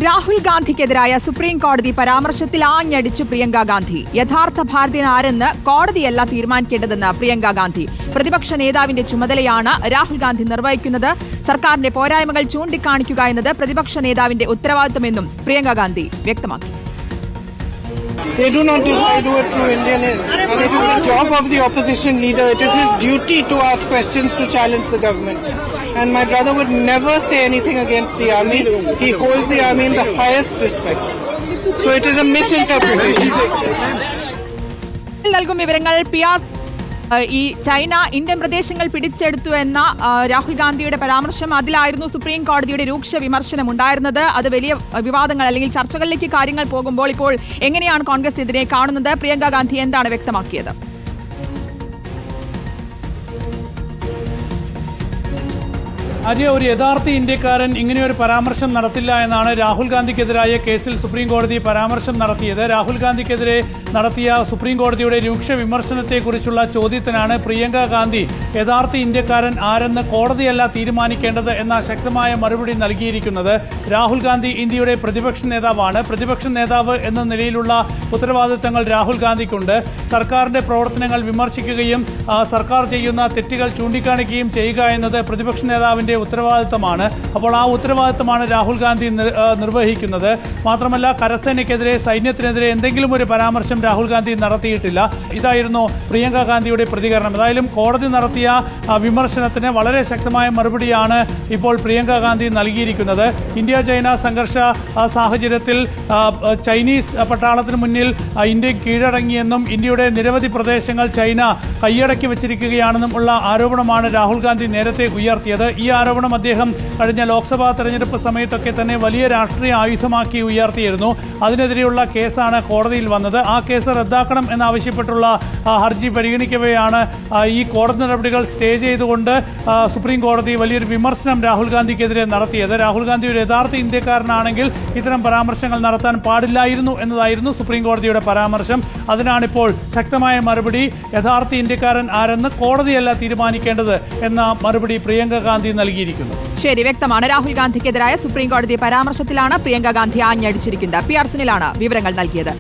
Rahul ഗാന്ധിക്കെതിരായ supreme കോടതി പരാമർശത്തിൽ ആഞ്ഞടിച്ചു പ്രിയങ്ക ഗാന്ധി. യഥാർത്ഥ ഭാരതീയൻ ആരെന്ന് കോടതിയല്ല തീരുമാനിക്കേണ്ടതെന്ന് പ്രിയങ്ക ഗാന്ധി. പ്രതിപക്ഷ നേതാവിന്റെ ചുമതലയാണ് രാഹുൽ ഗാന്ധി നിർവഹിക്കുന്നത്. സർക്കാരിന്റെ പോരായ്മകൾ ചൂണ്ടിക്കാണിക്കുക എന്നത് പ്രതിപക്ഷ നേതാവിന്റെ ഉത്തരവാദിത്തമെന്നും പ്രിയങ്ക ഗാന്ധി വ്യക്തമാക്കി. They do not do it through Indian. And it is the job of the opposition leader. It is his duty to ask questions to challenge the government. And my brother would never say anything against the army. He holds the army in the highest respect. So it is a misinterpretation. നൽകും വിവരങ്ങൾ. ഈ China Indian പ്രദേശങ്ങൾ പിടിച്ചെടുത്തു എന്ന രാഹുൽ ഗാന്ധിയുടെ പരാമർശം, അതിലായിരുന്നു supreme കോടതിയുടെ രൂക്ഷ വിമർശനം ഉണ്ടായിരുന്നത്. അത് വലിയ വിവാദങ്ങൾ അല്ലെങ്കിൽ ചർച്ചകളിലേക്ക് കാര്യങ്ങൾ പോകുമ്പോൾ ഇപ്പോൾ എങ്ങനെയാണ് കോൺഗ്രസ് ഇതിനെ കാണുന്നത്? പ്രിയങ്ക ഗാന്ധി എന്താണ് വ്യക്തമാക്കിയത്? ഒരു യഥാർത്ഥ ഇന്ത്യക്കാരൻ ഇങ്ങനെയൊരു പരാമർശം നടത്തില്ല എന്നാണ് രാഹുൽ ഗാന്ധിക്കെതിരായ കേസിൽ സുപ്രീം കോടതി പരാമർശം നടത്തിയത്. രാഹുൽ ഗാന്ധിക്കെതിരെ നടത്തിയ സുപ്രീം കോടതിയുടെ രൂക്ഷ വിമർശനത്തെക്കുറിച്ചുള്ള ചോദ്യത്തിനാണ് പ്രിയങ്ക ഗാന്ധി യഥാർത്ഥ ഇന്ത്യക്കാരൻ ആരെന്ന് കോടതിയല്ല തീരുമാനിക്കേണ്ടത് എന്ന ശക്തമായ മറുപടി നൽകിയിരിക്കുന്നത്. രാഹുൽ ഗാന്ധി ഇന്ത്യയുടെ പ്രതിപക്ഷ നേതാവാണ്. പ്രതിപക്ഷ നേതാവ് എന്ന നിലയിലുള്ള ഉത്തരവാദിത്തങ്ങൾ രാഹുൽ ഗാന്ധിക്കുണ്ട്. സർക്കാരിന്റെ പ്രവർത്തനങ്ങൾ വിമർശിക്കുകയും സർക്കാർ ചെയ്യുന്ന തെറ്റുകൾ ചൂണ്ടിക്കാണിക്കുകയും ചെയ്യുക എന്നത് പ്രതിപക്ഷ നേതാവിന്റെ ഉത്തരവാദിത്തമാണ്. അപ്പോൾ ആ ഉത്തരവാദിത്തമാണ് രാഹുൽ ഗാന്ധി നിർവഹിക്കുന്നത്. മാത്രമല്ല, കരസേനയ്ക്കെതിരെ, സൈന്യത്തിനെതിരെ എന്തെങ്കിലും ഒരു പരാമർശം രാഹുൽ ഗാന്ധി നടത്തിയിട്ടില്ല. ഇതായിരുന്നു പ്രിയങ്ക ഗാന്ധിയുടെ പ്രതികരണം. ഏതായാലും കോടതി നടത്തിയ വിമർശനത്തിന് വളരെ ശക്തമായ മറുപടിയാണ് ഇപ്പോൾ പ്രിയങ്ക ഗാന്ധി നൽകിയിരിക്കുന്നത്. ഇന്ത്യ ചൈന സംഘർഷ സാഹചര്യത്തിൽ ചൈനീസ് പട്ടാളത്തിന് മുന്നിൽ ഇന്ത്യ കീഴടങ്ങിയെന്നും ഇന്ത്യയുടെ നിരവധി പ്രദേശങ്ങൾ ചൈന കൈയടക്കി വച്ചിരിക്കുകയാണെന്നും ഉള്ള ആരോപണമാണ് രാഹുൽ ഗാന്ധി നേരത്തെ ഉയർത്തിയത്. ഈ ആരോപണം അദ്ദേഹം കഴിഞ്ഞ ലോക്സഭാ തെരഞ്ഞെടുപ്പ് സമയത്തൊക്കെ തന്നെ വലിയ രാഷ്ട്രീയ ആയുധമാക്കി ഉയർത്തിയിരുന്നു. അതിനെതിരെയുള്ള കേസാണ് കോടതിയിൽ വന്നത്. ആ കേസ് റദ്ദാക്കണം എന്നാവശ്യപ്പെട്ടുള്ള ഹർജി പരിഗണിക്കവെയാണ് ഈ കോടതി നടപടികൾ സ്റ്റേ ചെയ്തുകൊണ്ട് സുപ്രീം കോടതി വലിയൊരു വിമർശനം രാഹുൽ ഗാന്ധിക്കെതിരെ നടത്തിയത്. രാഹുൽ ഗാന്ധി ഒരു യഥാർത്ഥ ഇന്ത്യക്കാരനാണെങ്കിൽ ഇത്തരം പരാമർശങ്ങൾ നടത്താൻ പാടില്ലായിരുന്നു എന്നതായിരുന്നു സുപ്രീം കോടതിയുടെ പരാമർശം. അതിനാണിപ്പോൾ ശക്തമായ മറുപടി. യഥാർത്ഥ ഇന്ത്യക്കാരൻ ആരെന്ന് കോടതിയല്ല തീരുമാനിക്കേണ്ടത് എന്ന മറുപടി പ്രിയങ്ക ഗാന്ധി നൽകിയിരിക്കുന്നു. ശരി, വ്യക്തമാണ്. രാഹുൽ ഗാന്ധിക്കെതിരായ സുപ്രീം കോടതി പരാമർശത്തിലാണ് പ്രിയങ്ക ഗാന്ധി ആഞ്ഞടിച്ചിരിക്കുന്നത്. PR സുനിലാണ് വിവരങ്ങൾ നൽകിയത്.